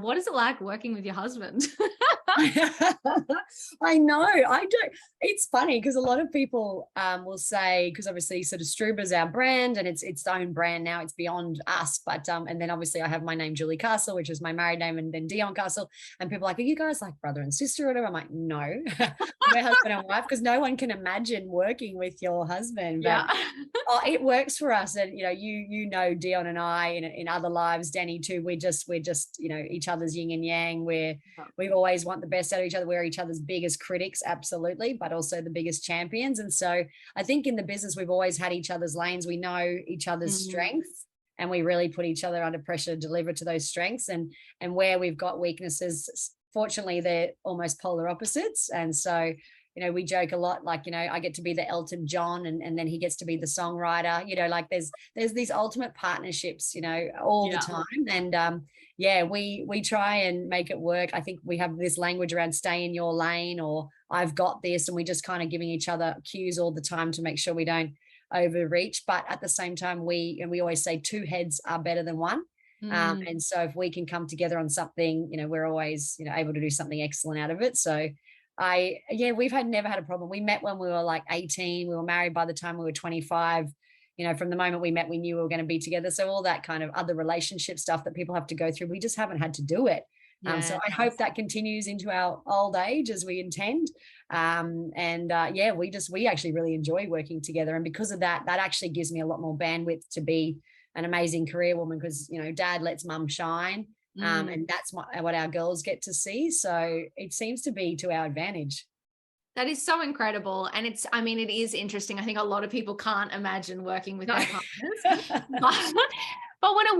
What is it like working with your husband? I know. I don't. It's funny because a lot of people will say, because obviously sort of Struber's our brand and it's its own brand now. It's beyond us. But and then obviously I have my name Julie Castle, which is my married name, and then Dion Castle. And people are like, are you guys like brother and sister or whatever? I'm like, no, we're husband and wife, because no one can imagine working with your husband. But Yeah. oh, it works for us. And you know Dion and I in other lives, Danny too. We're just each other's yin and yang. We always want the best out of each other. We're each other's biggest critics, absolutely, but also the biggest champions. And so I think in the business, we've always had each other's lanes. We know each other's strengths, and we really put each other under pressure to deliver to those strengths. And where we've got weaknesses, fortunately, they're almost polar opposites. And so we joke a lot, like, I get to be the Elton John, and then he gets to be the songwriter, like there's these ultimate partnerships, all the time. And we try and make it work. I think we have this language around stay in your lane, or I've got this, and we just kind of giving each other cues all the time to make sure we don't overreach. But at the same time, we always say two heads are better than one. And so if we can come together on something, we're always, able to do something excellent out of it. So we've never had a problem. We met when we were like 18. We were married by the time we were 25. From the moment we met, we knew we were going to be together. So all that kind of other relationship stuff that people have to go through, we just haven't had to do it. So I hope that continues into our old age as we intend. We actually really enjoy working together. And because of that, that actually gives me a lot more bandwidth to be an amazing career woman, because, dad lets mum shine. And that's what our girls get to see. So it seems to be to our advantage. That is so incredible. And it is interesting. I think a lot of people can't imagine working with their partners. But when it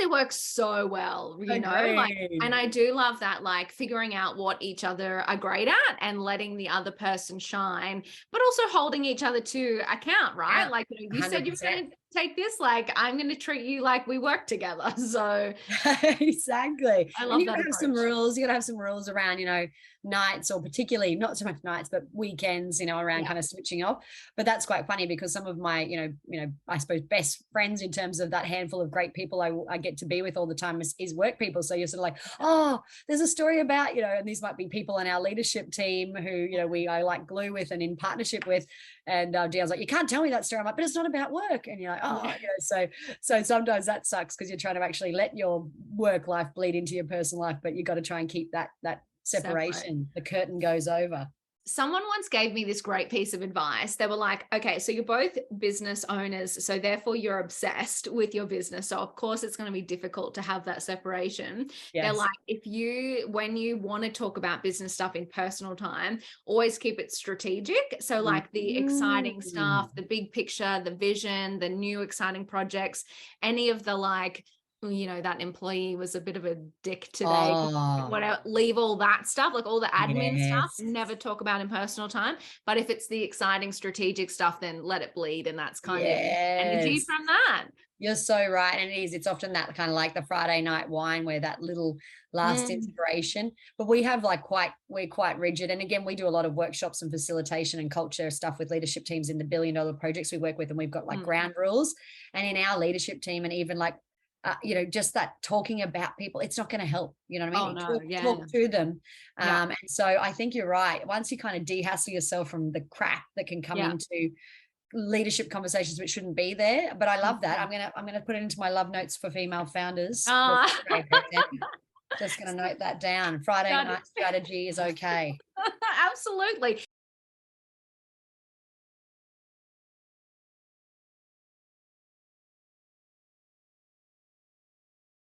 works so well, and I do love that, like figuring out what each other are great at and letting the other person shine, but also holding each other to account, right? Yeah, like, you said you're 100%. going to take this, like, I'm going to treat you like we work together. So exactly. I love And you that gotta have approach. some rules. You gotta have some rules around, nights, or particularly not so much nights, but weekends, around kind of switching off. But that's quite funny, because some of my, I suppose best friends in terms of that handful of great people I get to be with all the time is work people. So you're sort of like, oh, there's a story about, and these might be people in our leadership team who, I like glue with and in partnership with. And Dion's like, you can't tell me that story. I'm like, but it's not about work. And you're like, oh, so sometimes that sucks, because you're trying to actually let your work life bleed into your personal life, but you got to try and keep that separation. The curtain goes over. Someone once gave me this great piece of advice. They were like, okay, so you're both business owners, so therefore you're obsessed with your business. So of course it's going to be difficult to have that separation. Yes. They're like, when you want to talk about business stuff in personal time, always keep it strategic. So like the exciting stuff, the big picture, the vision, the new exciting projects, any of the like, that employee was a bit of a dick today, whatever, leave all that stuff, like all the admin stuff, never talk about in personal time. But if it's the exciting strategic stuff, then let it bleed. And that's kind of energy from that. You're so right. And it's often that kind of like the Friday night wine, where that little last inspiration. But we have we're quite rigid. And again, we do a lot of workshops and facilitation and culture stuff with leadership teams in the $1 billion projects we work with. And we've got like ground rules. And in our leadership team, and even like, just that talking about people, it's not going to help. You know what I mean? Talk to them. And so I think you're right. Once you kind of de-hassle yourself from the crap that can come into leadership conversations, which shouldn't be there. But I love that. I'm gonna put it into my love notes for female founders. Just going to note that down. Friday night strategy is okay. Absolutely.